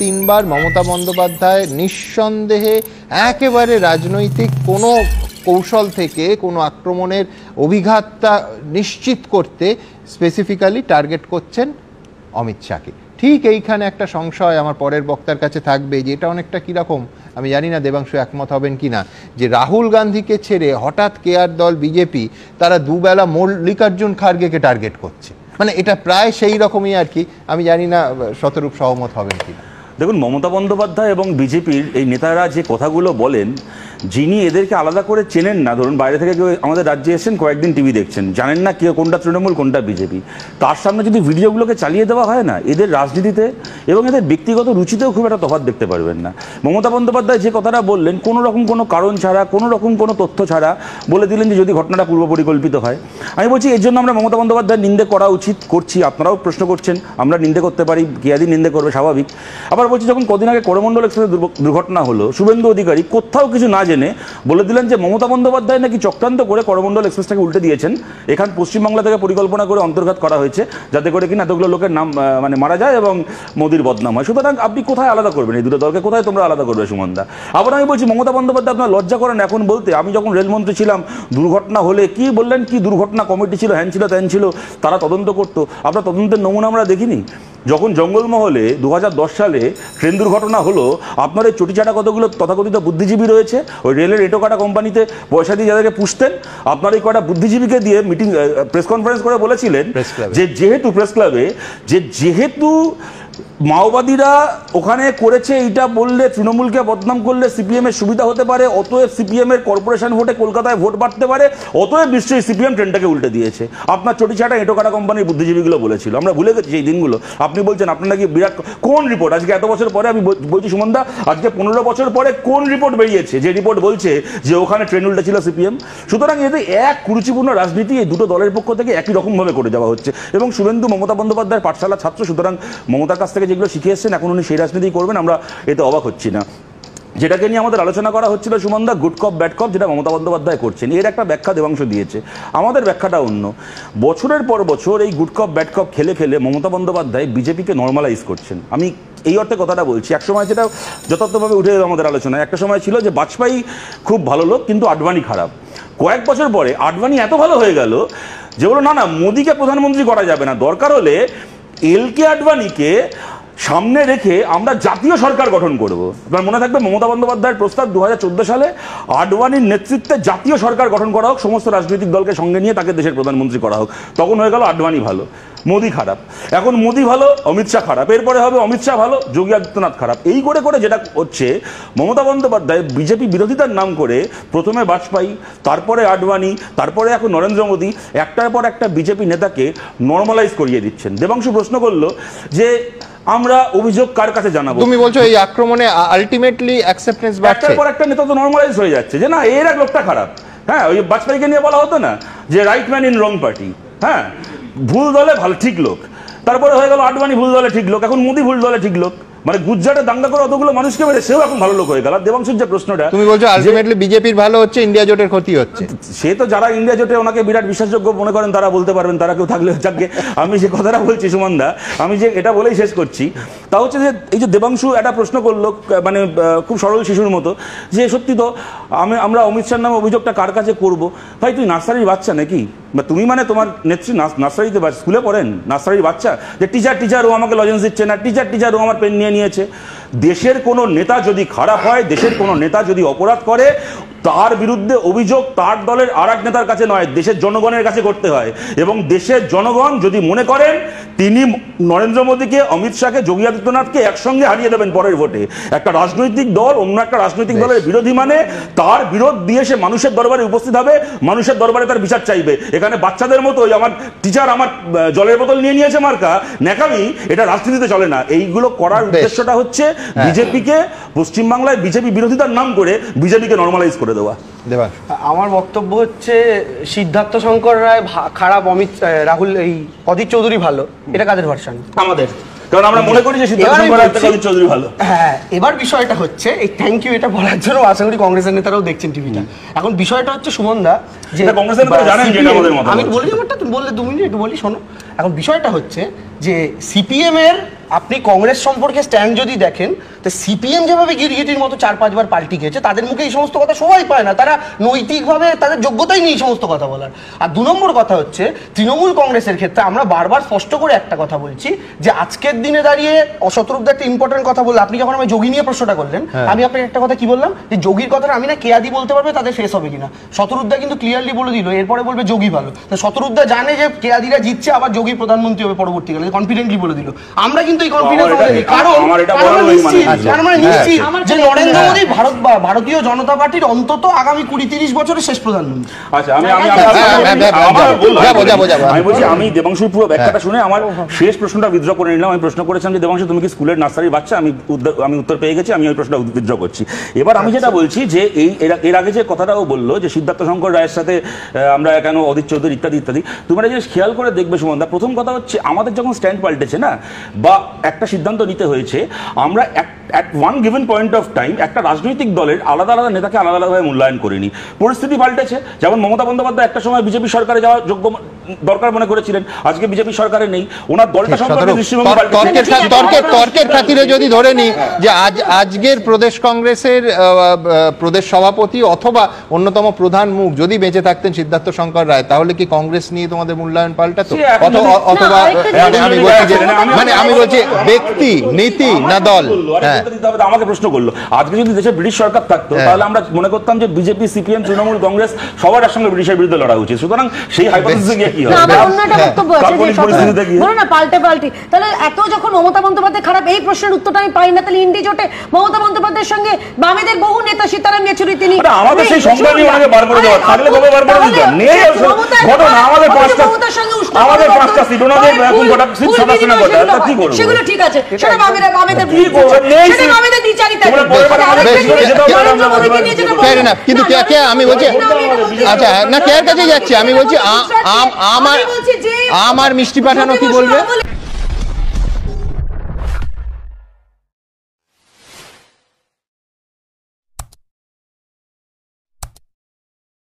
3বার মমতা বন্দ্যোপাধ্যায় নিঃসন্দেহে একেবারে রাজনৈতিক কোনো কৌশল থেকে কোনো আক্রমণের অভিঘাতটা নিশ্চিত করতে স্পেসিফিক্যালি টার্গেট করছেন অমিত শাহকে। ঠিক এইখানে একটা সংশয় আমার পরের বক্তার কাছে থাকবে, যে এটা অনেকটা কীরকম, আমি জানি না দেবাংশু একমত হবেন কি না, যে রাহুল গান্ধীকে ছেড়ে হঠাৎ কেয়ার দল বিজেপি তারা দুবেলা মল্লিকার্জুন খার্গেকে টার্গেট করছে, মানে এটা প্রায় সেই রকমই আর কি। আমি জানি না শতরূপ সহমত হবেন কি না। দেখুন, মমতা বন্দ্যোপাধ্যায় এবং বিজেপির এই নেতারা যে কথাগুলো বলেন, যিনি এদেরকে আলাদা করে চেনেন না, ধরুন বাইরে থেকে কেউ আমাদের রাজ্যে এসেছেন, কয়েকদিন টিভি দেখছেন, জানেন না কেউ কোনটা তৃণমূল কোনটা বিজেপি, তার সামনে যদি ভিডিওগুলোকে চালিয়ে দেওয়া হয় না, এদের রাজনীতিতে এবং এদের ব্যক্তিগত রুচিতেও খুব একটা তফাৎ দেখতে পারবেন না। মমতা বন্দ্যোপাধ্যায় যে কথাটা বললেন, কোনো রকম কোনো কারণ ছাড়া, কোনো রকম কোনো তথ্য ছাড়া বলে দিলেন যে যদি ঘটনাটা পূর্ব পরিকল্পিত হয়। আমি বলছি এর জন্য আমরা মমতা বন্দ্যোপাধ্যায় নিন্দে করা উচিত, করছি, আপনারাও প্রশ্ন করছেন, আমরা নিন্দে করতে পারি, কেয়াদি নিন্দে করবে, স্বাভাবিক। আবার বলছি, যখন কদিন আগে করমণ্ডল এক্সপ্রেসে দুর্ঘটনা হলো, শুভেন্দু অধিকারী কোথাও কিছু না জেনে বলে দিলেন যে মমতা বন্দ্যোপাধ্যায় নাকি চক্রান্ত করে করমণ্ডল এক্সপ্রেসটাকে উল্টে দিয়েছেন, এখান পশ্চিমবাংলা থেকে পরিকল্পনা করে অন্তর্ঘাত করা হয়েছে যাতে করে কিনা এতগুলো লোকের নাম মানে মারা যায় এবং মোদির বদনাম হয়। সুতরাং আপনি কোথায় আলাদা করবেন এই দুটো দলকে, কোথায় তোমরা আলাদা করবে সুমনদা? আবার আমি বলছি মমতা বন্দ্যোপাধ্যায় আপনার লজ্জা করেন এখন বলতে, আমি যখন রেলমন্ত্রী ছিলাম দুর্ঘটনা হলে কি বললেন, কি দুর্ঘটনা কমিটি ছিল, হ্যান ছিল ত্যান ছিল, তারা তদন্ত করতো, আপনার তদন্তের নমুনা আমরা দেখিনি। যখন জঙ্গলমহলে 2010 সালে ট্রেন দুর্ঘটনা হলো, আপনার এই চটিচাটা কতগুলো তথাকথিত বুদ্ধিজীবী রয়েছে, ওই রেলের এটো কাটা কোম্পানিতে পয়সা দিয়ে যাদেরকে পুষতেন, আপনার এই কটা বুদ্ধিজীবীকে দিয়ে মিটিং প্রেস কনফারেন্স করে বলেছিলেন যে যেহেতু প্রেস ক্লাবে যে যেহেতু মাওবাদীরা ওখানে করেছে, এইটা বললে তৃণমূলকে বদনাম করলে সিপিএম এর সুবিধা হতে পারে, অতএব সিপিএম এর কর্পোরেশন ভোটে কলকাতায় ভোট বাড়তে পারে, অতএব নিশ্চয়ই সিপিএম ট্রেনটাকে উল্টে দিয়েছে। আপনার চটিচাটা এটোকাটা কোম্পানির বুদ্ধিজীবীগুলো বলেছিল, আমরা ভুলে গেছি সেই দিনগুলো। আপনি বলছেন আপনার নাকি বিরাট কোন রিপোর্ট, আজকে এত বছর পরে আমি বলছি সুমনদা, আজকে 15 বছর পরে কোন রিপোর্ট বেরিয়েছে যে রিপোর্ট বলছে যে ওখানে ট্রেন উল্টে ছিল সিপিএম? সুতরাং এতে এক কুরুচিপূর্ণ রাজনীতি এই দুটো দলের পক্ষ থেকে একই রকমভাবে করে যাওয়া হচ্ছে। এবং শুভেন্দু মমতা বন্দ্যোপাধ্যায়ের পাঠশালার ছাত্র, সুতরাং মমতার কাছ থেকে যেগুলো শিখে এসছেন এখন উনি সেই রাজনীতি করবেন, আমরা এতে অবাক হচ্ছি না। যেটাকে নিয়ে আমাদের আলোচনা করা হচ্ছিল সুমনদা, গুড কপ ব্যাড কপ, যেটা মমতা বন্দ্যোপাধ্যায় করছেন, এর একটা ব্যাখ্যা দেবাংশ দিয়েছে। আমাদের ব্যাখ্যাটা অন্য। বছরের পর বছর এই গুড কপ ব্যাড কপ খেলে খেলে মমতা বন্দ্যোপাধ্যায় বিজেপিকে নর্মালাইজ করছেন। আমি এই অর্থে কথাটা বলছি, একসময় যেটা যথার্থভাবে উঠে এলো আমাদের আলোচনায়, একটা সময় ছিল যে বাজপেয়ী খুব ভালো লোক কিন্তু আডবাণী খারাপ। কয়েক বছর পরে আডবাণী এত ভালো হয়ে গেল যে বলো না না মোদিকে প্রধানমন্ত্রী করা যাবে না, দরকার হলে এলকে আডবাণীকে সামনে রেখে আমরা জাতীয় সরকার গঠন করব। আপনার মনে থাকবে মমতা বন্দ্যোপাধ্যায়ের প্রস্তাব 2014 সালে আডবাণীর নেতৃত্বে জাতীয় সরকার গঠন করা হোক, সমস্ত রাজনৈতিক দলকে সঙ্গে নিয়ে তাকে দেশের প্রধানমন্ত্রী করা হোক। তখন হয়ে গেল আডবাণী ভালো, মোদি খারাপ, এখন মোদি ভালো, অমিত শাহ খারাপ, এরপরে হবে অমিত শাহ ভালো, যোগী আদিত্যনাথ খারাপ। এই করে করে যেটা হচ্ছে, মমতা বন্দ্যোপাধ্যায় বিজেপি বিরোধিতার নাম করে প্রথমে বাজপেয়ী, তারপরে আডবাণী, তারপরে এখন নরেন্দ্র মোদী, একটার পর একটা বিজেপি নেতাকে নর্মালাইজ করিয়ে দিচ্ছেন। দেবাংশু প্রশ্ন করলো যে আমরা অভিযোগ কার কাছে জানাবো? তুমি বলছো এই আক্রমণে আলটিমেটলি অ্যাকসেপ্টেন্স বাড়ছে, একটার পর একটা নেতা তো নর্মালাইজ হয়ে যাচ্ছে যে না এর এক লোকটা খারাপ। হ্যাঁ, ওই বাজপেয়ীকে নিয়ে বলা হতো না যে right man in wrong party, হ্যাঁ ভুল দলে ভালো ঠিক লোক, তারপরে হয়ে গেল আডবাণী ভুল দলে ঠিক লোক, এখন মোদি ভুল দলে ঠিক লোক, মানে গুজরাটে দাঙ্গা করে অতগুলো মানুষকে মেরে সেও এখন ভালো লোক হয়ে গেল। দেবাংশুর যে প্রশ্নটা, তুমি বলছো আলটিমেটলি বিজেপির ভালো হচ্ছে, ইন্ডিয়া জোটের ক্ষতি হচ্ছে। সে তো যারা ইন্ডিয়া জোটে ওনাকে বিরাট বিশ্বাসযোগ্য মনে করেন তারা বলতে পারবেন, তারা কেউ থাকলে যাকে। আমি যে কথাটা বলছি সুমনদা, আমি যে এটা বলেই শেষ করছি, তা হচ্ছে যে এই যে দেবাংশু একটা প্রশ্ন করলো, মানে খুব সরল শিশুর মতো, যে সত্যি তো আমরা অমিত শাহর নামে অভিযোগটা কার কাছে করব? ভাই তুই নার্সারির বাচ্চা নাকি? বা তুমি মানে তোমার নেত্রী নার্সারিতে স্কুলে পড়েন, নার্সারির বাচ্চা যে টিচার ও আমাকে লজেন্স দিচ্ছে না, টিচার ও আমার পেন নিয়েছে। দেশের কোনো নেতা যদি খারাপ হয়, দেশের কোনো নেতা যদি অপরাধ করে, তার বিরুদ্ধে অভিযোগ তার দলের আর এক নেতার কাছে নয়, দেশের জনগণের কাছে করতে হয়। এবং দেশের জনগণ যদি মনে করেন তিনি নরেন্দ্র মোদীকে, অমিত শাহকে, যোগী আদিত্যনাথকে একসঙ্গে হারিয়ে দেবেন পরের ভোটে, একটা রাজনৈতিক দল অন্য একটা রাজনৈতিক দলের বিরোধী মানে তার বিরোধ দিয়ে সে মানুষের দরবারে উপস্থিত হবে, মানুষের দরবারে তার বিচার চাইবে। এখানে বাচ্চাদের মতো আমার টিচার আমার জলের বোতল নিয়েছে মার্কা নেকামি, এটা রাজনীতিতে চলে না। এইগুলো করার উদ্দেশ্যটা হচ্ছে বিজেপিকে, পশ্চিমবাংলায় বিজেপি বিরোধিতার নাম করে বিজেপিকে নর্মালাইজ করে দেওয়া। আমার বক্তব্য হচ্ছে সিদ্ধার্থ শঙ্কর রায় খারাপ, রাহুল এই অধীর চৌধুরী ভালো, এটা কাদের ভার্সন? আমাদের, কারণ আমরা মনে করি যে সিদ্ধার্থ শঙ্কর রায় থেকে অধীর চৌধুরী ভালো। হ্যাঁ, এবার বিষয়টা হচ্ছে এই থ্যাংক ইউ এটা বলার জন্য আশা করি কংগ্রেসের নেতারাও দেখছেন টিভিটা। এখন বিষয়টা হচ্ছে সুমনদা, যে কংগ্রেসের নেতারা জানেন যে আমাদের মত, আমি বলি আমারটা, তুমি বললে 2 মিনিট একটু বলি শোনো। এখন বিষয়টা হচ্ছে যে সিপিএম এর আপনি কংগ্রেস সম্পর্কে স্ট্যান্ড যদি দেখেন, তো সিপিএম যেভাবে গিরগিটির মতো 4-5 বার পাল্টি খেয়েছে, তাদের মুখে এই সমস্ত কথা সবাই পায় না, তারা নৈতিকভাবে তাদের যোগ্যতাই নেই এই সমস্ত কথা বলার। আর 2 নম্বর কথা হচ্ছে তৃণমূল কংগ্রেসের ক্ষেত্রে আমরা বারবার স্পষ্ট করে একটা কথা বলছি যে আজকের দিনে দাঁড়িয়ে শতরূপদা একটা ইম্পর্টেন্ট কথা বললেন। আপনি যখন আমি যোগী নিয়ে প্রশ্নটা করলেন, আমি আপনাকে একটা কথা কি বললাম যে যোগীর কথাটা আমি না কেয়াদি বলতে পারবে তাদের শেষ হবে কিনা। শতরূপদা কিন্তু ক্লিয়ারলি বলে দিল এরপরে বলবে যোগী ভালো। তো শতরূপদা জানে যে কেয়াদিরা জিতছে, আবার যোগী প্রধানমন্ত্রী হবে পরবর্তীকালে, কনফিডেন্টলি বলে দিল। আমরা কিন্তু এই কনফিডেন্স আমাদের নেই, কারণ আমরা নিশ্চিত যে নরেন্দ্র মোদী ভারতীয় জনতা পার্টির অন্তত আগামী 20-30 বছরের শেষ প্রধানমন্ত্রী। আচ্ছা, আমি বলছি, আমি দেবাংশুর পুরো ব্যাখ্যাটা শুনে আমার শেষ প্রশ্নটা উইথড্র করে নিলাম। আমি প্রশ্ন করেছিলাম যে দেবাংশু তুমি কি স্কুলের নার্সারির বাচ্চা? আমি উত্তর পেয়ে গেছি, আমি ওই প্রশ্নটা উইথড্র করছি। এবার আমি যেটা বলছি যে এর আগে যে কথাটাও বললো যে সিদ্ধার্থ শঙ্কর রায়ের সাথে আমরা কেন অদিত চৌধুরী ইত্যাদি ইত্যাদি, তুমি একটা জিনিস খেয়াল করে দেখবে সুমনদা, প্রথম কথা হচ্ছে আমাদের যখন স্ট্যান্ড পাল্টেছে না বা একটা সিদ্ধান্ত নিতে হয়েছে, আমরা at one given point of time একটা রাজনৈতিক দলের আলাদা আলাদা নেতাকে আলাদা আলাদাভাবে মূল্যায়ন করিনি। পরিস্থিতি পাল্টেছে। যেমন মমতা বন্দ্যোপাধ্যায় একটা সময় বিজেপি সরকারে যাওয়া যোগ্য দরকার মনে করেছিলেন, আজকে বিজেপি সরকারে নেই, ওনার দলটা সম্পর্কে দৃষ্টিভঙ্গি পাল্টেছে। তর্কের খাতিরে যদি ধরে নিই যে আজকের প্রদেশ কংগ্রেসের প্রদেশ সভাপতি অথবা অন্যতম প্রধান মুখ যদি বেঁচে থাকতেন সিদ্ধার্থ শঙ্কর রায়, তাহলে কি কংগ্রেস নিয়ে তোমাদের মূল্যায়ন পাল্টাতো? অথবা আমি বলছি যে আমি বলছি ব্যক্তি, নীতি না দল? আমাকে প্রশ্ন করলো, আজকে যদি দেশে ব্রিটিশ সরকার থাকতো তাহলে আমরা মনে করতাম যে বিজেপি, সিপিএম, তৃণমূল কংগ্রেস সবার সঙ্গে ব্রিটিশের বিরুদ্ধে লড়া উচিত। সুতরাং সেই হাইপোথিসিসে গিয়ে কি হবে? পাল্টে তাহলে এত যখন মমতা বন্দ্যোপাধ্যায় খারাপ, এই প্রশ্নের উত্তরটা আমি পাই না, তাহলে ইন্ডি জোটে মমতা বন্দ্যোপাধ্যায়ের সঙ্গে বামেদের বহু নেতা সীতারাম ইয়েচুরি তিনি আমাদের সেই সংগ্রামী ওনাকে বার করে দেওয়া থাকলে কবে বার করে দিতেন? নেই ঘটনা, আমাদের 5টা সিট, ওনাদের এখন গোটা সিট সমালোচনা করে, তা কি করব? সেগুলো ঠিক আছে, সেটা বামেদের সেটা বামেদের দ্বিচারিতা। কিন্তু কে আমি বলছি, আচ্ছা না কে কাছে যাচ্ছি, আমি বলছি আমার মিষ্টি পাঠানো কি বলবে?